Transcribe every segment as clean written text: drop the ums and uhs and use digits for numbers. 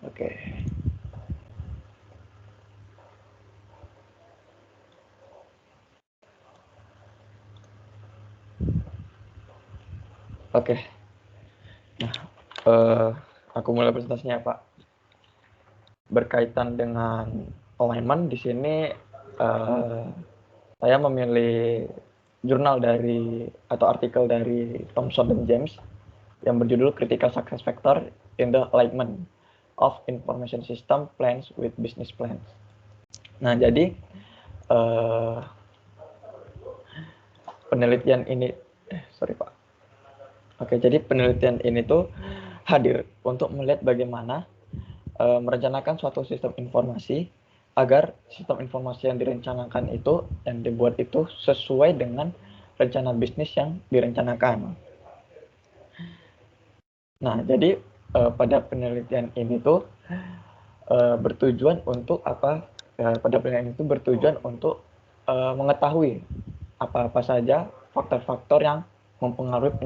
Oke. Oke. Nah, aku mulai presentasinya, Pak. Berkaitan dengan alignment di sini saya memilih jurnal atau artikel dari Thomson dan James yang berjudul Critical Success Factor in the Alignment of Information System Plans with Business Plans. Nah, jadi penelitian ini, jadi penelitian ini tuh hadir untuk melihat bagaimana merencanakan suatu sistem informasi agar sistem informasi yang direncanakan itu, yang dibuat itu sesuai dengan rencana bisnis yang direncanakan. Nah, jadi pada penelitian ini tuh bertujuan untuk apa? Pada penelitian itu bertujuan untuk mengetahui apa-apa saja faktor-faktor yang mempengaruhi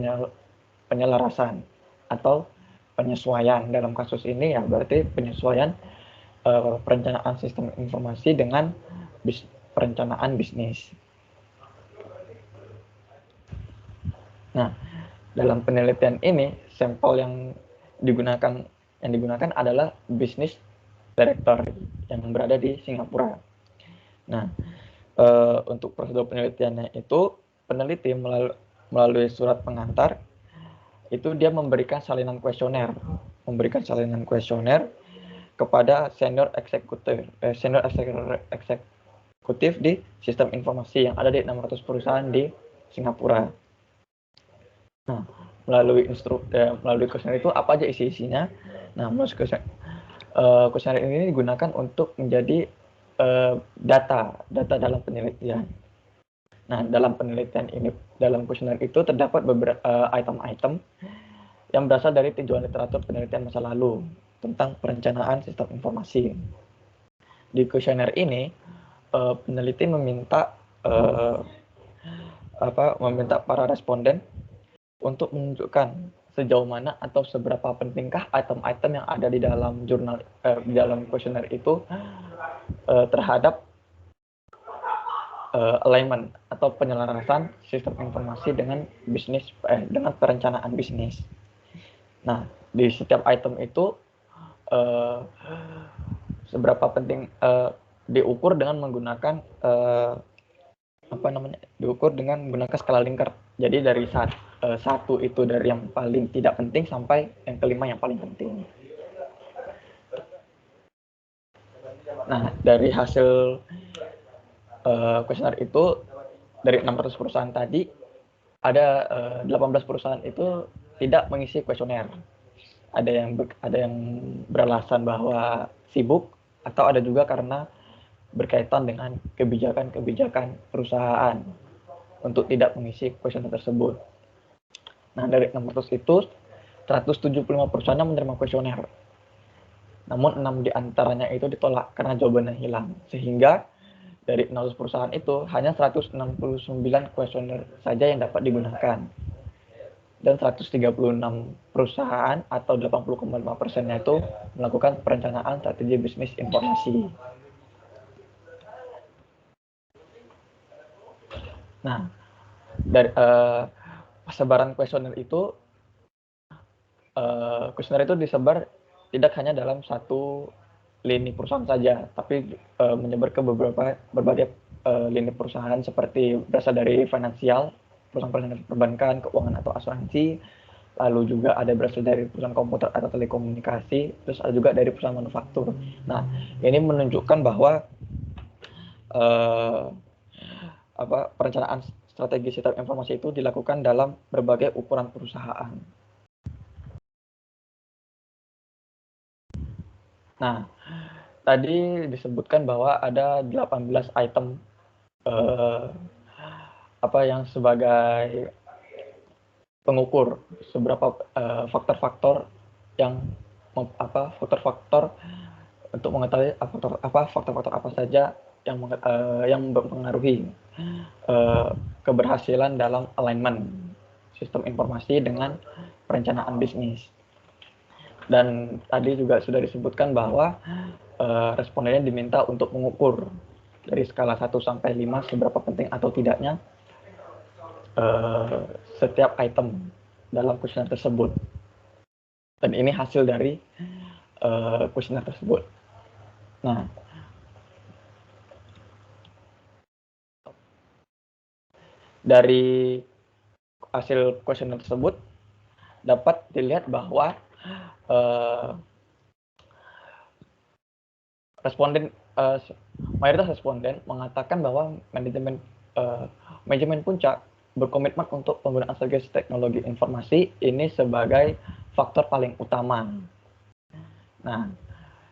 penyelarasan atau penyesuaian. Dalam kasus ini ya berarti penyesuaian perencanaan sistem informasi dengan perencanaan bisnis. Nah, dalam penelitian ini sampel yang digunakan adalah bisnis director yang berada di Singapura. Nah, untuk prosedur penelitiannya itu peneliti melalui surat pengantar itu dia memberikan salinan kuesioner kepada senior eksekutif di sistem informasi yang ada di 600 perusahaan di Singapura. Nah, melalui kuesioner itu apa aja isi-isinya? Nah, melalui kuesioner ini digunakan untuk menjadi data dalam penelitian. Nah, dalam penelitian ini, dalam kuesioner itu terdapat beberapa item-item yang berasal dari tinjauan literatur penelitian masa lalu tentang perencanaan sistem informasi. Di kuesioner ini, peneliti meminta para responden untuk menunjukkan sejauh mana atau seberapa pentingkah item-item yang ada di dalam jurnal di dalam kuesioner itu terhadap alignment atau penyelarasan sistem informasi dengan dengan perencanaan bisnis. Nah, di setiap item itu seberapa penting diukur dengan menggunakan skala Likert. Jadi dari satu itu dari yang paling tidak penting sampai yang kelima yang paling penting. Nah, dari hasil kuesioner itu dari 600 perusahaan tadi ada 18 perusahaan itu tidak mengisi kuesioner. Ada yang beralasan bahwa sibuk atau ada juga karena berkaitan dengan kebijakan perusahaan untuk tidak mengisi kuesioner tersebut. Nah, dari 600 itu 175 perusahaan yang menerima kuesioner. Namun 6 diantaranya itu ditolak karena jawabannya hilang. Sehingga dari 600 perusahaan itu hanya 169 kuesioner saja yang dapat digunakan. Dan 136 perusahaan atau 80,5%-nya itu melakukan perencanaan strategi bisnis informasi. Nah, dari persebaran kuesioner itu disebar tidak hanya dalam satu lini perusahaan saja, tapi menyebar ke berbagai lini perusahaan seperti berasal dari finansial, perusahaan perbankan, keuangan atau asuransi, lalu juga ada berasal dari perusahaan komputer atau telekomunikasi, terus ada juga dari perusahaan manufaktur. Nah, ini menunjukkan bahwa perencanaan strategi sistem informasi itu dilakukan dalam berbagai ukuran perusahaan. Nah, tadi disebutkan bahwa ada 18 item yang sebagai pengukur seberapa faktor-faktor untuk mengetahui faktor-faktor apa saja yang mempengaruhi keberhasilan dalam alignment sistem informasi dengan perencanaan bisnis. Dan tadi juga sudah disebutkan bahwa respondennya diminta untuk mengukur dari skala 1 sampai 5 seberapa penting atau tidaknya setiap item dalam kuesioner tersebut. Dan ini hasil dari kuesioner tersebut. Nah, dari hasil kuesioner tersebut dapat dilihat bahwa mayoritas responden mengatakan bahwa manajemen puncak berkomitmen untuk penggunaan strategis teknologi informasi ini sebagai faktor paling utama. Nah,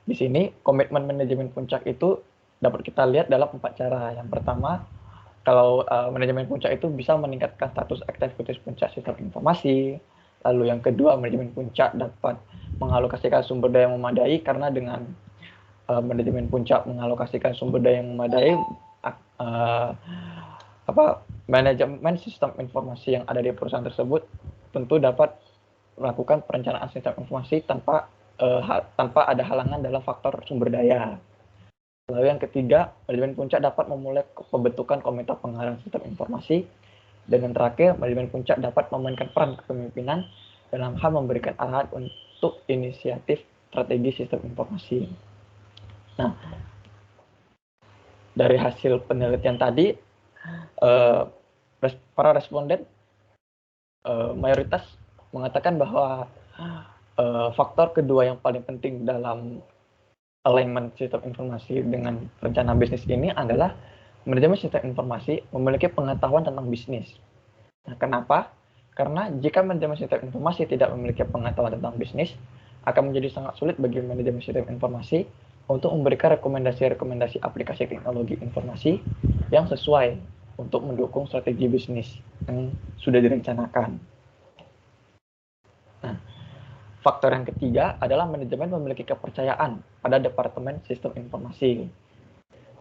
di sini komitmen manajemen puncak itu dapat kita lihat dalam 4 cara. Yang pertama, kalau manajemen puncak itu bisa meningkatkan status aktivitas puncak sistem informasi. Lalu yang kedua, manajemen puncak dapat mengalokasikan sumber daya yang memadai, karena dengan manajemen puncak mengalokasikan sumber daya yang memadai, manajemen sistem informasi yang ada di perusahaan tersebut tentu dapat melakukan perencanaan sistem informasi tanpa ada halangan dalam faktor sumber daya. Lalu yang ketiga, manajemen puncak dapat memulai pembentukan komite pengarah sistem informasi. Dan yang terakhir, manajemen puncak dapat memainkan peran kepemimpinan dalam hal memberikan arahan untuk inisiatif strategi sistem informasi. Nah, dari hasil penelitian tadi, para responden mayoritas mengatakan bahwa faktor kedua yang paling penting dalam alignment sistem informasi dengan rencana bisnis ini adalah manajemen sistem informasi memiliki pengetahuan tentang bisnis. Nah, kenapa? Karena jika manajemen sistem informasi tidak memiliki pengetahuan tentang bisnis, akan menjadi sangat sulit bagi manajemen sistem informasi untuk memberikan rekomendasi-rekomendasi aplikasi teknologi informasi yang sesuai untuk mendukung strategi bisnis yang sudah direncanakan. Nah, faktor yang ketiga adalah manajemen memiliki kepercayaan pada Departemen Sistem Informasi.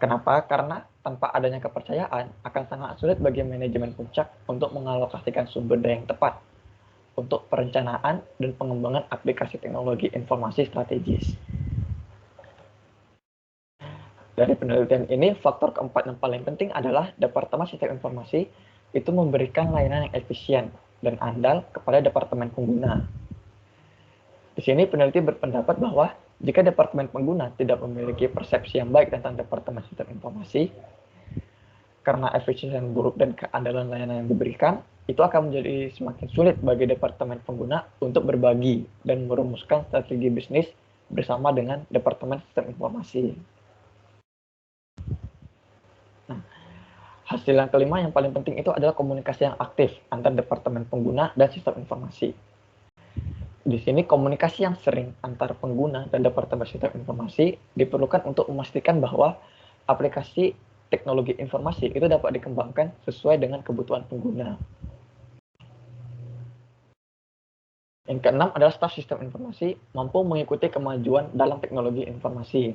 Kenapa? Karena tanpa adanya kepercayaan akan sangat sulit bagi manajemen puncak untuk mengalokasikan sumber daya yang tepat untuk perencanaan dan pengembangan aplikasi teknologi informasi strategis. Dari penelitian ini, faktor keempat yang paling penting adalah Departemen Sistem Informasi itu memberikan layanan yang efisien dan andal kepada Departemen Pengguna. Di sini peneliti berpendapat bahwa jika Departemen Pengguna tidak memiliki persepsi yang baik tentang Departemen Sistem Informasi, karena efisiensi buruk dan keandalan layanan yang diberikan, itu akan menjadi semakin sulit bagi Departemen Pengguna untuk berbagi dan merumuskan strategi bisnis bersama dengan Departemen Sistem Informasi. Nah, hasil yang kelima yang paling penting itu adalah komunikasi yang aktif antar Departemen Pengguna dan Sistem Informasi. Di sini komunikasi yang sering antar pengguna dan Departemen Sistem Informasi diperlukan untuk memastikan bahwa aplikasi teknologi informasi itu dapat dikembangkan sesuai dengan kebutuhan pengguna. Yang keenam adalah staf sistem informasi mampu mengikuti kemajuan dalam teknologi informasi.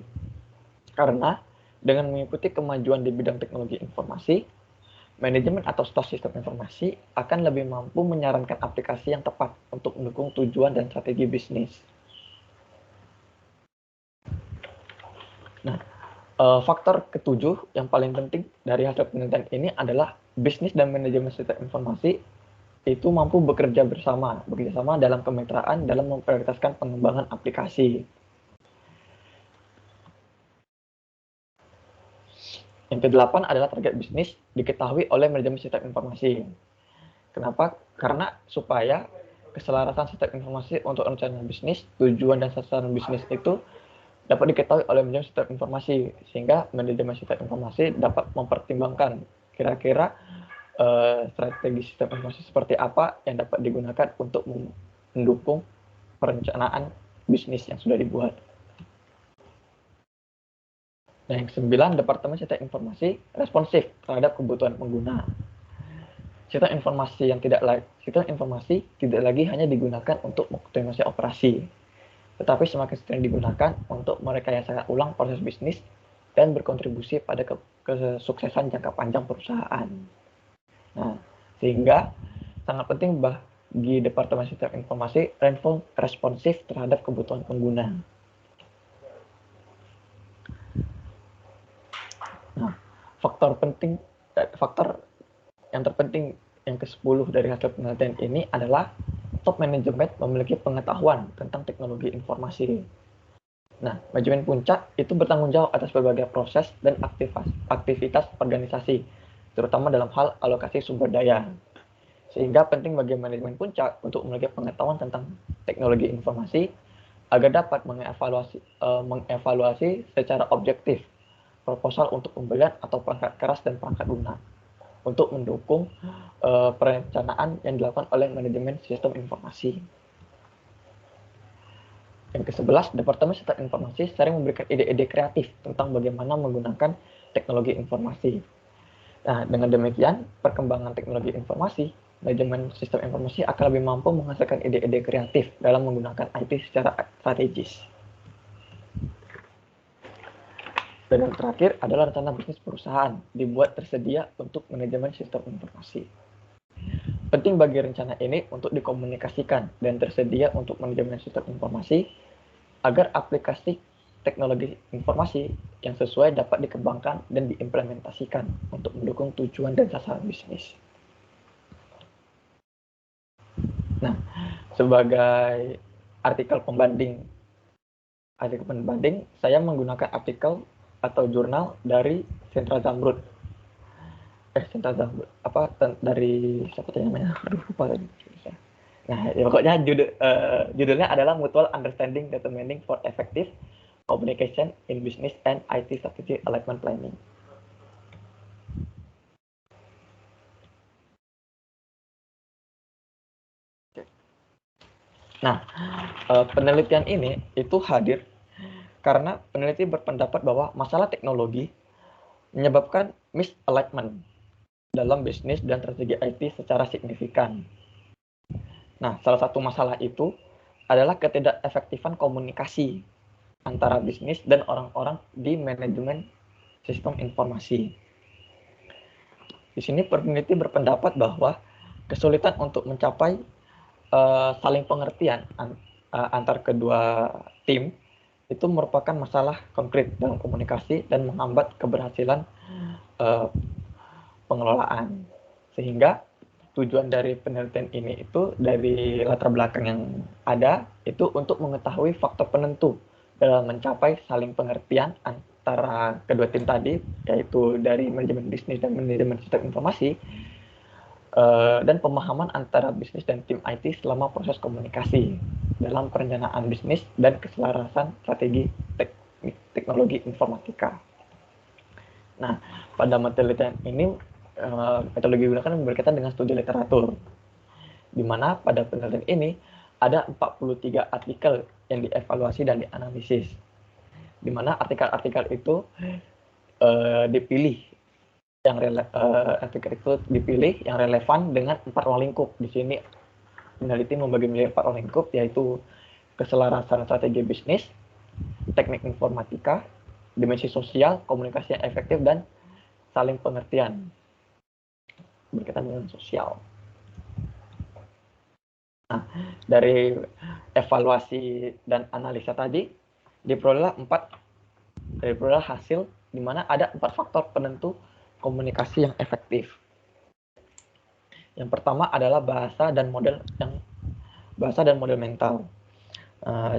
Karena dengan mengikuti kemajuan di bidang teknologi informasi, manajemen atau staf sistem informasi akan lebih mampu menyarankan aplikasi yang tepat untuk mendukung tujuan dan strategi bisnis. Nah, faktor ketujuh yang paling penting dari hasil penelitian ini adalah bisnis dan manajemen sistem informasi itu mampu bekerja bersama dalam kemitraan dalam memprioritaskan pengembangan aplikasi. Yang kedelapan adalah target bisnis diketahui oleh manajemen sistem informasi. Kenapa? Karena supaya keselarasan sistem informasi untuk rencana bisnis, tujuan dan sasaran bisnis itu dapat diketahui oleh manajemen sistem informasi, sehingga manajemen sistem informasi dapat mempertimbangkan kira-kira strategi sistem informasi seperti apa yang dapat digunakan untuk mendukung perencanaan bisnis yang sudah dibuat. Nah, yang 9, Departemen Sistem Informasi responsif terhadap kebutuhan pengguna. Sistem informasi tidak lagi hanya digunakan untuk optimalisasi operasi, tetapi semakin sering digunakan untuk merekayasa ulang proses bisnis dan berkontribusi pada kesuksesan jangka panjang perusahaan. Nah, sehingga sangat penting strategi Departemen Sistem Informasi responsif terhadap kebutuhan pengguna. Nah, faktor yang terpenting yang ke-10 dari hasil penelitian ini adalah top manajemen memiliki pengetahuan tentang teknologi informasi. Nah, manajemen puncak itu bertanggung jawab atas berbagai proses dan aktivitas organisasi, terutama dalam hal alokasi sumber daya. Sehingga penting bagi manajemen puncak untuk memiliki pengetahuan tentang teknologi informasi agar dapat mengevaluasi secara objektif proposal untuk pembelian atau perangkat keras dan perangkat lunak untuk mendukung perencanaan yang dilakukan oleh manajemen sistem informasi. Yang ke-11, Departemen Sistem Informasi sering memberikan ide-ide kreatif tentang bagaimana menggunakan teknologi informasi. Nah, dengan demikian, perkembangan teknologi informasi, manajemen sistem informasi akan lebih mampu menghasilkan ide-ide kreatif dalam menggunakan IT secara strategis. Dan yang terakhir adalah rencana bisnis perusahaan dibuat tersedia untuk manajemen sistem informasi. Penting bagi rencana ini untuk dikomunikasikan dan tersedia untuk manajemen sistem informasi agar aplikasi teknologi informasi yang sesuai dapat dikembangkan dan diimplementasikan untuk mendukung tujuan dan sasaran bisnis. Nah, sebagai artikel pembanding, saya menggunakan artikel atau jurnal dari Sentra Zamrud. Dari siapa namanya? Aduh, lupa lagi. Nah, ya pokoknya judulnya adalah Mutual Understanding Determining for Effective Communication in Business and IT Strategy Alignment Planning. Nah, penelitian ini itu hadir karena peneliti berpendapat bahwa masalah teknologi menyebabkan misalignment dalam bisnis dan strategi IT secara signifikan. Nah, salah satu masalah itu adalah ketidakefektifan komunikasi antara bisnis dan orang-orang di manajemen sistem informasi. Di sini peneliti berpendapat bahwa kesulitan untuk mencapai saling pengertian antar kedua tim itu merupakan masalah konkret dalam komunikasi dan menghambat keberhasilan pengelolaan. Sehingga tujuan dari penelitian ini itu dari latar belakang yang ada itu untuk mengetahui faktor penentu dalam mencapai saling pengertian antara kedua tim tadi, yaitu dari manajemen bisnis dan manajemen sistem informasi, dan pemahaman antara bisnis dan tim IT selama proses komunikasi dalam perencanaan bisnis dan keselarasan strategi teknologi informatika. Nah, pada penelitian ini metodologi digunakan berkaitan dengan studi literatur, di mana pada penelitian ini ada 43 artikel yang dievaluasi dan dianalisis, di mana artikel-artikel itu dipilih yang relevan dengan 4 ruang lingkup. Di sini peneliti membagi menjadi 4 ruang lingkup, yaitu keselarasan strategi bisnis, teknik informatika, dimensi sosial, komunikasi yang efektif, dan saling pengertian berkaitan dengan sosial. Nah, dari evaluasi dan analisa tadi diperoleh hasil di mana ada 4 faktor penentu komunikasi yang efektif. Yang pertama adalah bahasa dan model mental.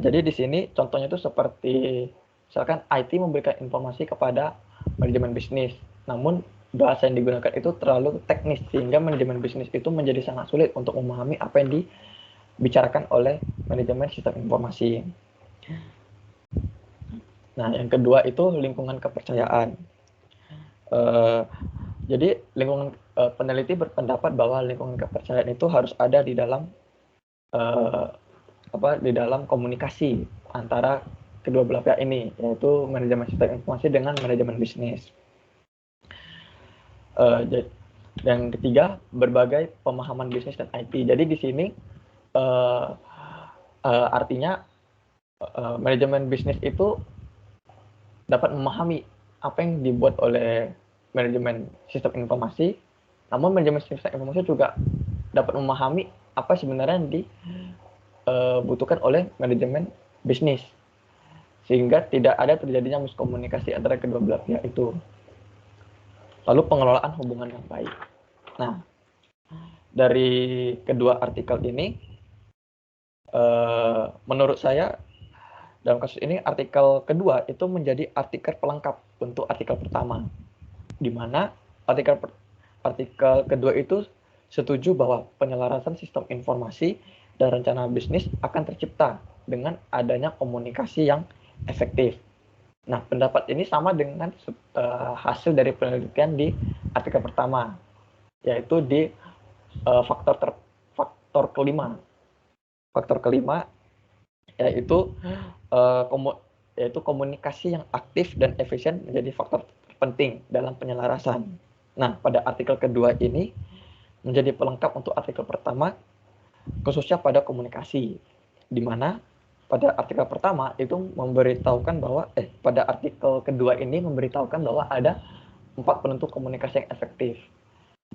Jadi di sini contohnya itu seperti misalkan IT memberikan informasi kepada manajemen bisnis, namun bahasa yang digunakan itu terlalu teknis sehingga manajemen bisnis itu menjadi sangat sulit untuk memahami apa yang dibicarakan oleh manajemen sistem informasi. Nah, yang kedua itu lingkungan kepercayaan. Jadi peneliti berpendapat bahwa lingkungan kepercayaan itu harus ada di dalam komunikasi antara kedua belah pihak ini, yaitu manajemen sistem informasi dengan manajemen bisnis. Dan ketiga, berbagai pemahaman bisnis dan IT. Jadi di sini artinya manajemen bisnis itu dapat memahami apa yang dibuat oleh manajemen sistem informasi, namun manajemen sistem informasi juga dapat memahami apa sebenarnya yang dibutuhkan oleh manajemen bisnis, sehingga tidak ada terjadinya miskomunikasi antara kedua belah pihak itu. Lalu pengelolaan hubungan yang baik. Nah, dari kedua artikel ini, menurut saya dalam kasus ini artikel kedua itu menjadi artikel pelengkap untuk artikel pertama, di mana artikel kedua itu setuju bahwa penyelarasan sistem informasi dan rencana bisnis akan tercipta dengan adanya komunikasi yang efektif. Nah, pendapat ini sama dengan hasil dari penelitian di artikel pertama, yaitu di faktor kelima. Faktor kelima yaitu komunikasi yang aktif dan efisien menjadi faktor penting dalam penyelarasan. Nah, pada artikel kedua ini menjadi pelengkap untuk artikel pertama, khususnya pada komunikasi, di mana pada artikel pertama itu memberitahukan bahwa pada artikel kedua ini memberitahukan bahwa ada 4 penentu komunikasi yang efektif.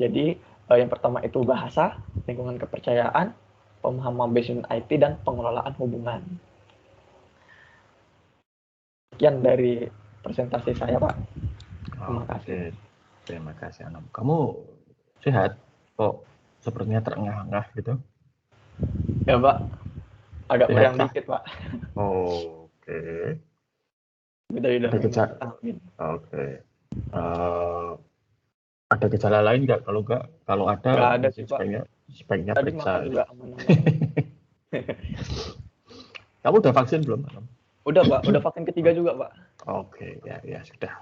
Jadi yang pertama itu bahasa, lingkungan kepercayaan, pemahaman bisnis IT, dan pengelolaan hubungan. Sekian dari presentasi saya, Pak. Terima kasih. Terima kasih, Anam. Kamu sehat? Kok sepertinya terengah-engah gitu? Ya, Pak. Agak meriang dikit, Pak. Oke. Ada gejala. Ada gejala lain nggak? Kalau ada, nggak ada sih, Pak. Sebaiknya tadi periksa. Makan juga aman-aman. Kamu udah vaksin belum? Udah, Pak. Udah vaksin ketiga juga, Pak. Oke, ya sudah.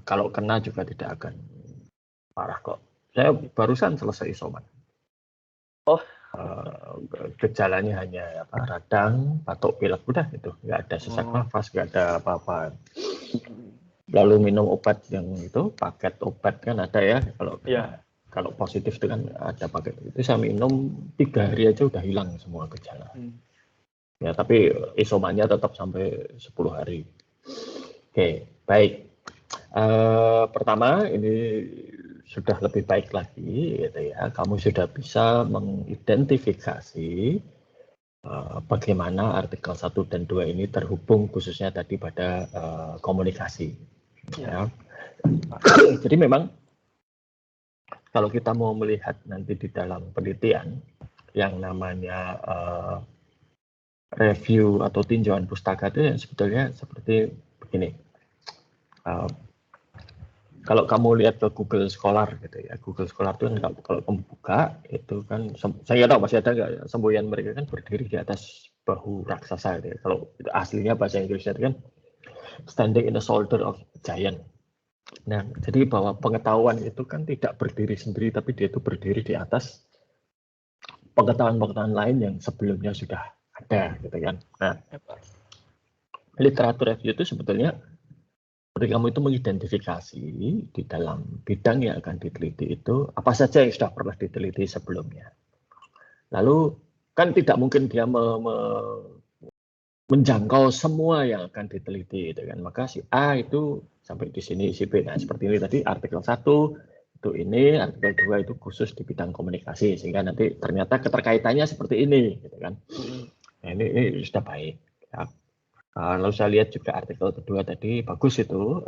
Kalau kena juga tidak akan parah kok. Saya barusan selesai isoman. Gejalanya hanya radang, batuk, pilek, udah itu. Nggak ada sesak nafas, nggak ada apa-apa. Lalu minum obat yang itu, paket obat kan ada ya. Kalau positif itu kan ada paket. Itu saya minum 3 hari aja udah hilang semua gejala. Ya, tapi isomannya tetap sampai 10 hari. Oke, baik. Pertama, ini sudah lebih baik lagi, gitu ya. Kamu sudah bisa mengidentifikasi bagaimana artikel 1 dan 2 ini terhubung khususnya tadi pada komunikasi. Ya. Jadi memang kalau kita mau melihat nanti di dalam penelitian yang namanya review atau tinjauan pustaka itu yang sebetulnya seperti begini. Kalau kamu lihat ke Google Scholar gitu ya, Google Scholar itu kan kalau kamu buka itu kan, saya nggak tahu masih ada nggak, semboyan mereka kan berdiri di atas bahu raksasa gitu ya. Kalau itu aslinya bahasa Inggrisnya itu kan standing in the shoulder of giant. Nah, jadi bahwa pengetahuan itu kan tidak berdiri sendiri, tapi dia itu berdiri di atas pengetahuan-pengetahuan lain yang sebelumnya sudah ada, gitu kan. Nah, literatur review itu sebetulnya ketika kamu itu mengidentifikasi di dalam bidang yang akan diteliti itu apa saja yang sudah pernah diteliti sebelumnya. Lalu kan tidak mungkin dia menjangkau semua yang akan diteliti, gitu kan. Maka si A itu sampai di sini, si B. Nah, seperti ini tadi artikel 1 itu ini, artikel 2 itu khusus di bidang komunikasi, sehingga nanti ternyata keterkaitannya seperti ini, gitu kan. Nah, ini sudah baik. Ya. Lalu saya lihat juga artikel kedua tadi bagus itu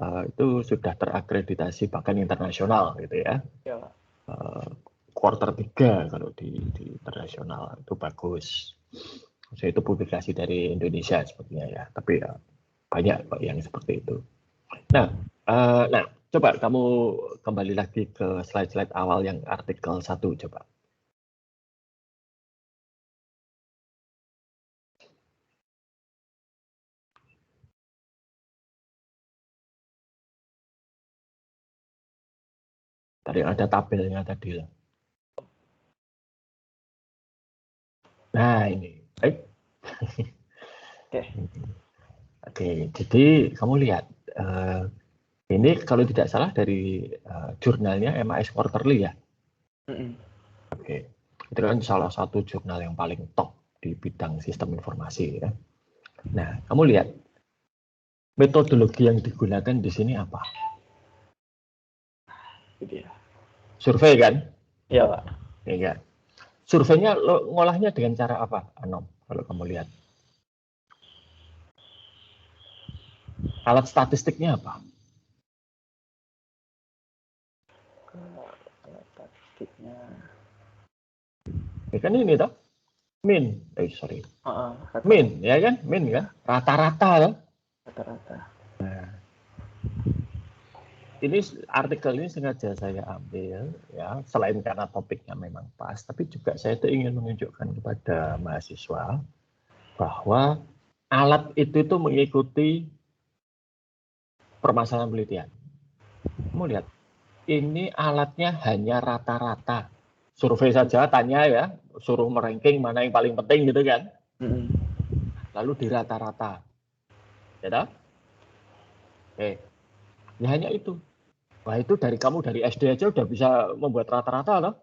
sudah terakreditasi bahkan internasional, gitu ya. Kuarter 3 kalau di internasional itu bagus. Itu publikasi dari Indonesia sepertinya ya, tapi ya banyak kok yang seperti itu. Nah, coba kamu kembali lagi ke slide-slide awal yang artikel 1 coba. Tadi ada tabelnya tadi lah. Nah, ini baik. Oke, jadi kamu lihat ini kalau tidak salah dari jurnalnya MAS Quarterly ya. Oke, itu kan salah satu jurnal yang paling top di bidang sistem informasi ya. Nah, kamu lihat metodologi yang digunakan di sini apa? Survei kan? Iya, Pak. Iya. surveinya lo ngolahnya dengan cara apa, Anom? Kalau kamu lihat, alat statistiknya apa? Alat statistiknya. Ya kan ini toh, min, Rata-rata. min, ya kan, min kan, rata-rata kan. Rata-rata. Ini artikel ini sengaja saya ambil ya, selain karena topiknya memang pas, tapi juga saya itu ingin menunjukkan kepada mahasiswa bahwa alat itu mengikuti permasalahan penelitian. Kamu lihat, ini alatnya hanya rata-rata. Survei saja tanya ya, suruh meranking mana yang paling penting gitu kan. Lalu di rata-rata. Ya toh? Oke. Ya hanya itu. Wah, itu dari kamu dari SD aja udah bisa membuat rata-rata loh.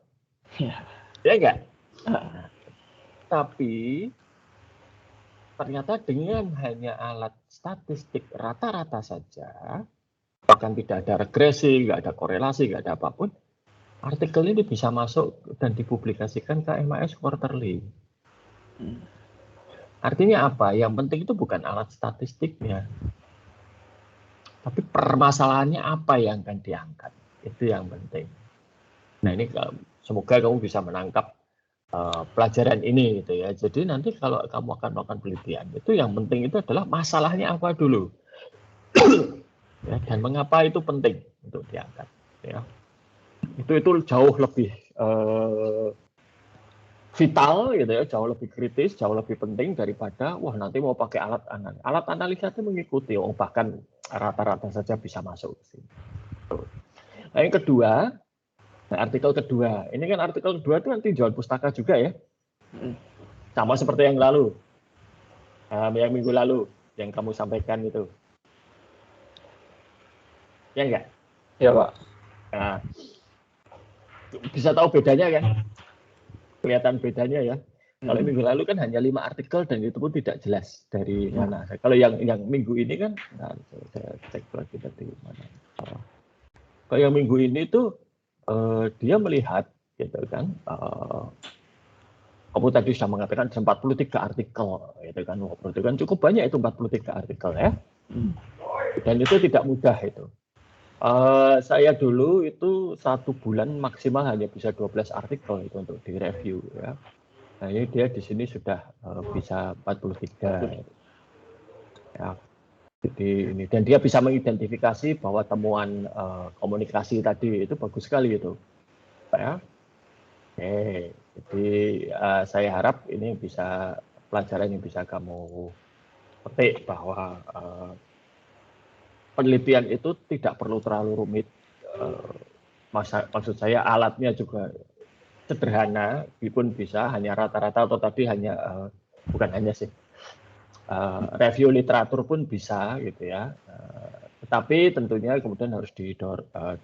Ya. Ya enggak? Nah, tapi ternyata dengan hanya alat statistik rata-rata saja, bahkan tidak ada regresi, nggak ada korelasi, nggak ada apapun, artikel ini bisa masuk dan dipublikasikan ke MAS Quarterly. Artinya apa? Yang penting itu bukan alat statistiknya, tapi permasalahannya apa yang akan diangkat. Itu yang penting. Nah, ini semoga kamu bisa menangkap pelajaran ini gitu ya. Jadi nanti kalau kamu akan melakukan penelitian, itu yang penting itu adalah masalahnya apa dulu. Ya, dan mengapa itu penting untuk diangkat ya. Itu jauh lebih vital gitu ya, jauh lebih kritis, jauh lebih penting daripada wah nanti mau pakai alat analisa. Alat analisa itu mengikuti, bahkan rata-rata saja bisa masuk ke sini. Nah, yang kedua, artikel kedua, ini kan artikel kedua itu nanti jual pustaka juga ya, sama seperti yang lalu, yang minggu lalu yang kamu sampaikan itu, ya enggak? Ya Pak. Nah, bisa tahu bedanya kan? Kelihatan bedanya ya. Kalau minggu lalu kan hanya 5 artikel dan itu pun tidak jelas dari mana. Kalau yang minggu ini kan, nah, saya cek lagi tadi mana. Kalau yang minggu ini tuh dia melihat, gitu kan. Kamu tadi sudah mengatakan 43 artikel, gitu kan. Berarti kan cukup banyak itu 43 artikel ya. Dan itu tidak mudah itu. Saya dulu itu 1 bulan maksimal hanya bisa 12 artikel itu untuk direview ya. Nah, ini dia di sini sudah bisa 43. Ya. Jadi ini, dan dia bisa mengidentifikasi bahwa temuan komunikasi tadi itu bagus sekali itu. Ya. Oke, jadi saya harap ini bisa pelajaran yang bisa kamu petik bahwa penelitian itu tidak perlu terlalu rumit. Maksud saya alatnya juga sederhana, pun bisa hanya rata-rata atau tadi hanya bukan hanya sih, review literatur pun bisa gitu ya. Tetapi tentunya kemudian harus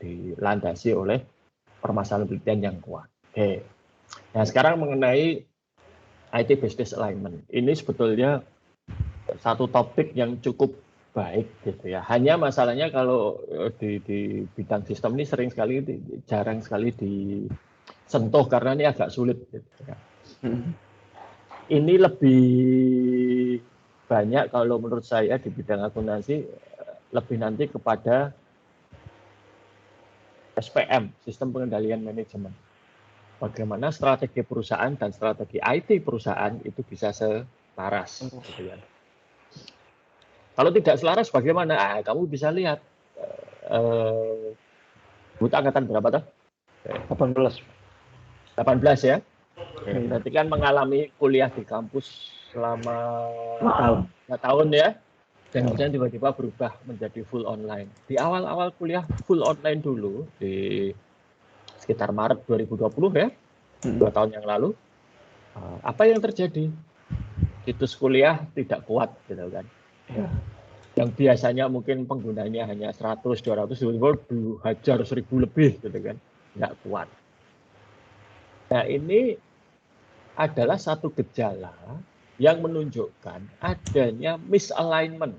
dilandasi oleh permasalahan penelitian yang kuat. Oke. Nah, sekarang mengenai IT business alignment. Ini sebetulnya satu topik yang cukup baik gitu ya. Hanya masalahnya kalau di bidang sistem ini jarang sekali disentuh karena ini agak sulit gitu ya. Ini lebih banyak kalau menurut saya di bidang akuntansi lebih nanti kepada SPM, sistem pengendalian manajemen. Bagaimana strategi perusahaan dan strategi IT perusahaan itu bisa selaras. Gitu ya. Kalau tidak selaras bagaimana? Kamu bisa lihat. Buta angkatan berapa tuh? 18. 18 ya. Berarti kan mengalami kuliah di kampus selama 2 tahun ya. Dan kemudian tiba-tiba berubah menjadi full online. Di awal-awal kuliah full online dulu, di sekitar Maret 2020 ya, 2 tahun yang lalu, apa yang terjadi? Situs kuliah tidak kuat, gitu kan. Ya. Yang biasanya mungkin penggunanya hanya 100, 200, hajar 1000 lebih, gitu kan. Nggak kuat. Nah, ini adalah satu gejala yang menunjukkan adanya misalignment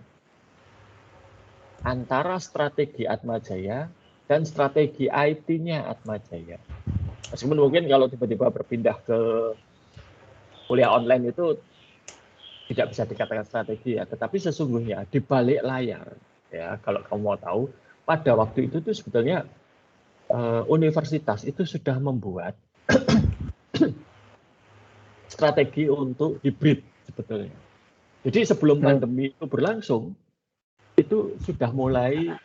antara strategi Atmajaya dan strategi IT-nya Atmajaya. Meskipun mungkin kalau tiba-tiba berpindah ke kuliah online itu tidak bisa dikatakan strategi ya, tetapi sesungguhnya di balik layar ya, kalau kamu mau tahu, pada waktu itu tuh sebetulnya universitas itu sudah membuat strategi untuk hibrid sebetulnya. Jadi sebelum pandemi itu berlangsung, itu sudah mulai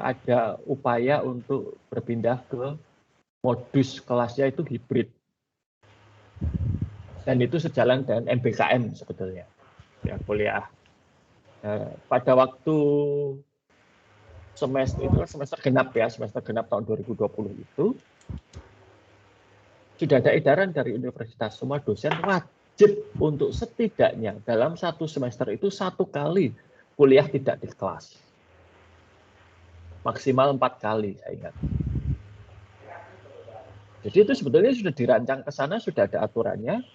ada upaya untuk berpindah ke modus kelasnya itu hibrid. Dan itu sejalan dengan MBKM sebetulnya, ya, kuliah. Pada waktu semester genap ya, semester genap tahun 2020 itu, sudah ada edaran dari universitas, semua dosen wajib untuk setidaknya dalam satu semester itu 1 kali kuliah tidak di kelas. Maksimal 4 kali, saya ingat. Jadi itu sebetulnya sudah dirancang ke sana, sudah ada aturannya,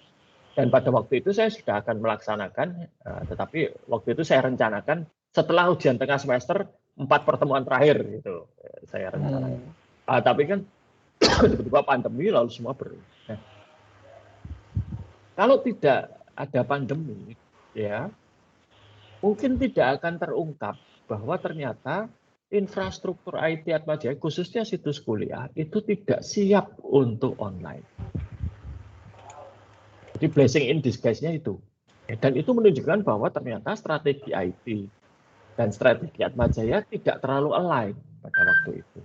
dan pada waktu itu saya sudah akan melaksanakan, tetapi waktu itu saya rencanakan setelah ujian tengah semester 4 pertemuan terakhir gitu, saya rencanakan. Tapi kan tiba-tiba pandemi lalu semua nah, kalau tidak ada pandemi, ya mungkin tidak akan terungkap bahwa ternyata infrastruktur IT Atmajaya, khususnya situs kuliah, itu tidak siap untuk online. Jadi blessing in disguise-nya itu. Dan itu menunjukkan bahwa ternyata strategi IT dan strategi Atmajaya tidak terlalu align pada waktu itu.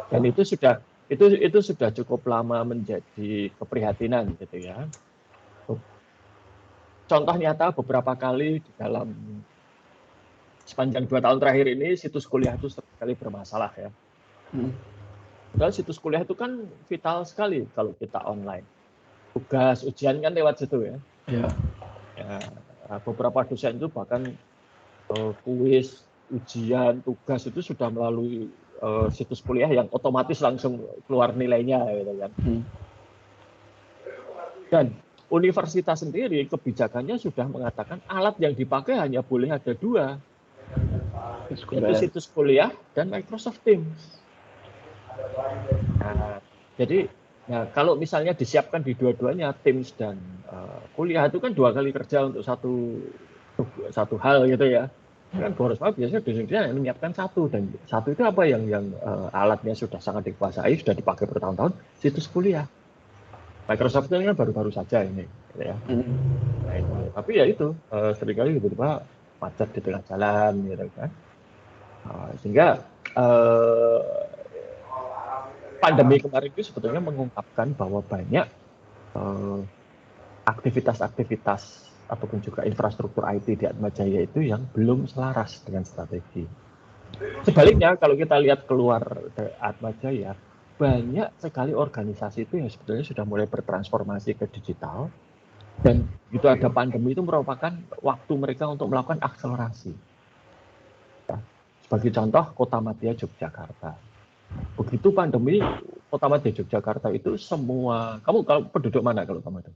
Dan itu sudah cukup lama menjadi keprihatinan gitu ya. Contoh nyata beberapa kali di dalam sepanjang 2 tahun terakhir ini situs kuliah itu sering kali bermasalah ya. Padahal situs kuliah itu kan vital sekali kalau kita online. Tugas, ujian kan lewat situ ya. Ya, beberapa dosen itu bahkan kuis, ujian, tugas itu sudah melalui situs kuliah yang otomatis langsung keluar nilainya gitu kan. Dan universitas sendiri kebijakannya sudah mengatakan alat yang dipakai hanya boleh ada 2, yaitu situs kuliah dan Microsoft Teams. Nah, jadi kalau misalnya disiapkan di dua-duanya, Teams dan kuliah itu kan 2 kali kerja untuk satu hal gitu ya. Kan boros banget biasanya dosen-dosen yang menyiapkan 1, dan 1 itu apa yang alatnya sudah sangat dikuasai, sudah dipakai bertahun-tahun, situs kuliah. Microsoft itu kan baru-baru saja ini, gitu ya. Nah, tapi ya itu seringkali tiba-tiba macet di tengah jalan, gitu kan. Sehingga pandemi kemarin itu sebetulnya mengungkapkan bahwa banyak aktivitas-aktivitas ataupun juga infrastruktur IT di Atmajaya itu yang belum selaras dengan strategi. Sebaliknya, kalau kita lihat keluar dari Atmajaya, banyak sekali organisasi itu yang sebetulnya sudah mulai bertransformasi ke digital, dan itu ada pandemi itu merupakan waktu mereka untuk melakukan akselerasi. Ya, sebagai contoh, Kota Madya Yogyakarta. Begitu pandemi, Kota Madya Yogyakarta itu semua, kamu kalau penduduk mana kalau kamu itu?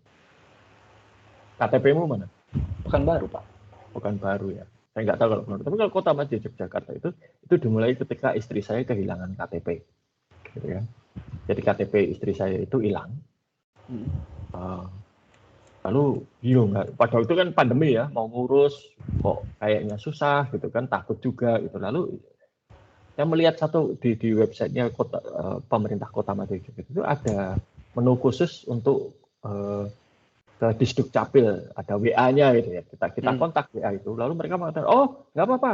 KTP-mu mana? Pekanbaru, Pak. Pekanbaru ya. Saya nggak tahu kalau benar. Tapi kalau Kota Madya Yogyakarta itu dimulai ketika istri saya kehilangan KTP. Gitu ya. Jadi KTP istri saya itu hilang. Lalu bingung, pada waktu itu kan pandemi ya, mau ngurus kok kayaknya susah gitu kan, takut juga gitu. Lalu saya melihat satu di websitenya pemerintah Kota Madya Yogyakarta itu ada menu khusus untuk ke Disduk Capil, ada WA-nya gitu ya. Kita kontak WA itu, lalu mereka mengatakan, oh nggak apa-apa,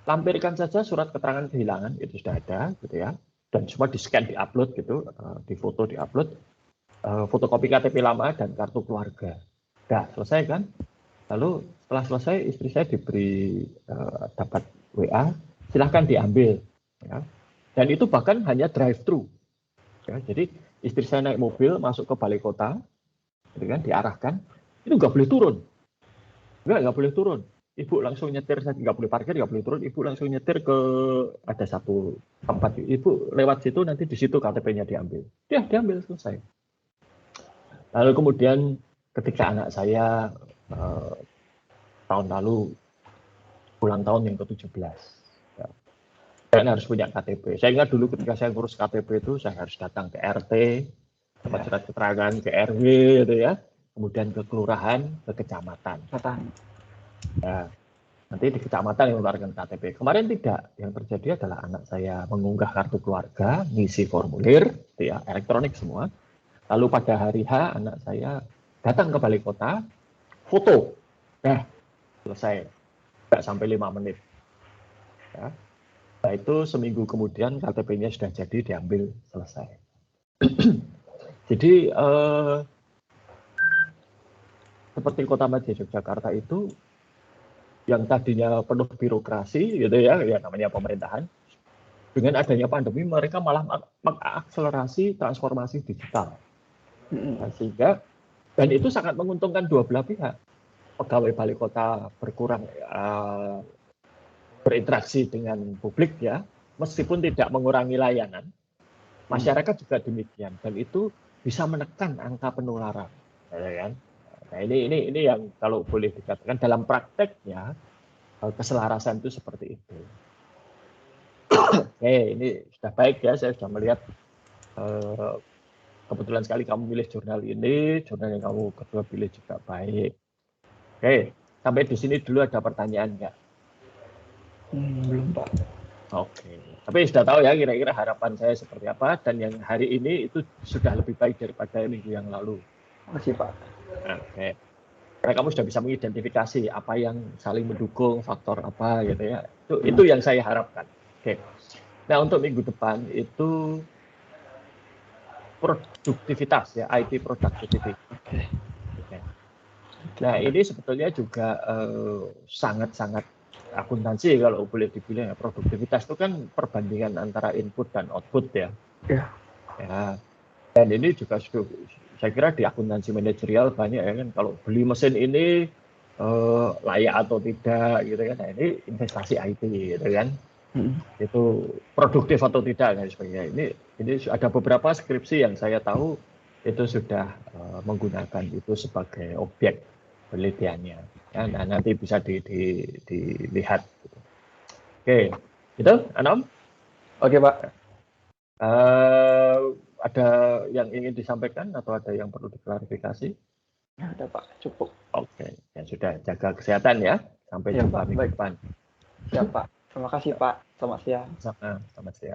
lampirkan saja surat keterangan kehilangan, itu sudah ada gitu ya, dan semua di-scan, di-upload gitu, di-foto, di-upload, fotokopi KTP lama dan kartu keluarga. Udah selesai kan? Lalu setelah selesai istri saya diberi dapat WA, silahkan diambil. Ya. Dan itu bahkan hanya drive-thru. Ya, jadi istri saya naik mobil masuk ke balai kota, gitu kan, diarahkan, itu nggak boleh turun. Nggak boleh turun. Ibu langsung nyetir, nggak boleh parkir, nggak boleh turun. Ibu langsung nyetir ke ada satu tempat. Ibu lewat situ, nanti di situ KTP-nya diambil. Ya, diambil, selesai. Lalu kemudian ketika anak saya tahun lalu ulang tahun yang ke-17. Ya. Dan harus punya KTP. Saya ingat dulu ketika saya ngurus KTP itu saya harus datang ke RT, tempat surat keterangan, ke RW gitu ya, kemudian ke kelurahan, ke kecamatan. Ya, nanti di kecamatan yang mengeluarkan KTP. Kemarin tidak. Yang terjadi adalah anak saya mengunggah kartu keluarga, ngisi formulir, gitu ya, elektronik semua. Lalu pada hari H anak saya datang ke balai kota, foto, selesai, nggak sampai 5 menit. Ya. Nah, itu seminggu kemudian KTP-nya sudah jadi, diambil, selesai. Jadi seperti Kota Madya Yogyakarta itu yang tadinya penuh birokrasi gitu ya namanya pemerintahan, dengan adanya pandemi mereka malah mengakselerasi transformasi digital. Nah, sehingga dan itu sangat menguntungkan dua belah pihak. Pegawai balai kota berkurang berinteraksi dengan publik ya, meskipun tidak mengurangi layanan. Masyarakat juga demikian, dan itu bisa menekan angka penularan, ya kan? Nah, ini yang kalau boleh dikatakan dalam prakteknya keselarasan itu seperti itu. Oke, ini sudah baik ya, saya sudah melihat kebetulan sekali kamu pilih jurnal ini, jurnal yang kamu kedua pilih juga baik. Oke, sampai di sini dulu ada pertanyaan nggak? Belum, Pak. Oke, tapi sudah tahu ya kira-kira harapan saya seperti apa, dan yang hari ini itu sudah lebih baik daripada minggu yang lalu. Makasih, Pak. Oke, karena kamu sudah bisa mengidentifikasi apa yang saling mendukung, faktor apa gitu ya. Itu yang saya harapkan. Oke. Nah, untuk minggu depan itu produktivitas ya, IT productivity. Oke. Nah, ini sebetulnya juga sangat-sangat akuntansi kalau boleh dibilang ya. Produktivitas itu kan perbandingan antara input dan output ya. Ya. Ya. Dan ini juga saya kira di akuntansi manajerial banyak ya kan, kalau beli mesin ini layak atau tidak gitu kan. Nah, ini investasi IT gitu kan. Itu produktif atau tidak dan sebagainya. Ini ada beberapa skripsi yang saya tahu itu sudah menggunakan itu sebagai objek penelitiannya. Ya, nah, nanti bisa dilihat. Oke, gitu, Anam? Oke, Pak. Ada yang ingin disampaikan atau ada yang perlu diklarifikasi? Ada, Pak. Cukup. Oke, ya sudah, jaga kesehatan ya. Sampai Ya, jumpa Pak. minggu Baik. depan. Siap, Pak. Terima kasih, Pak. Selamat siang. Selamat siang.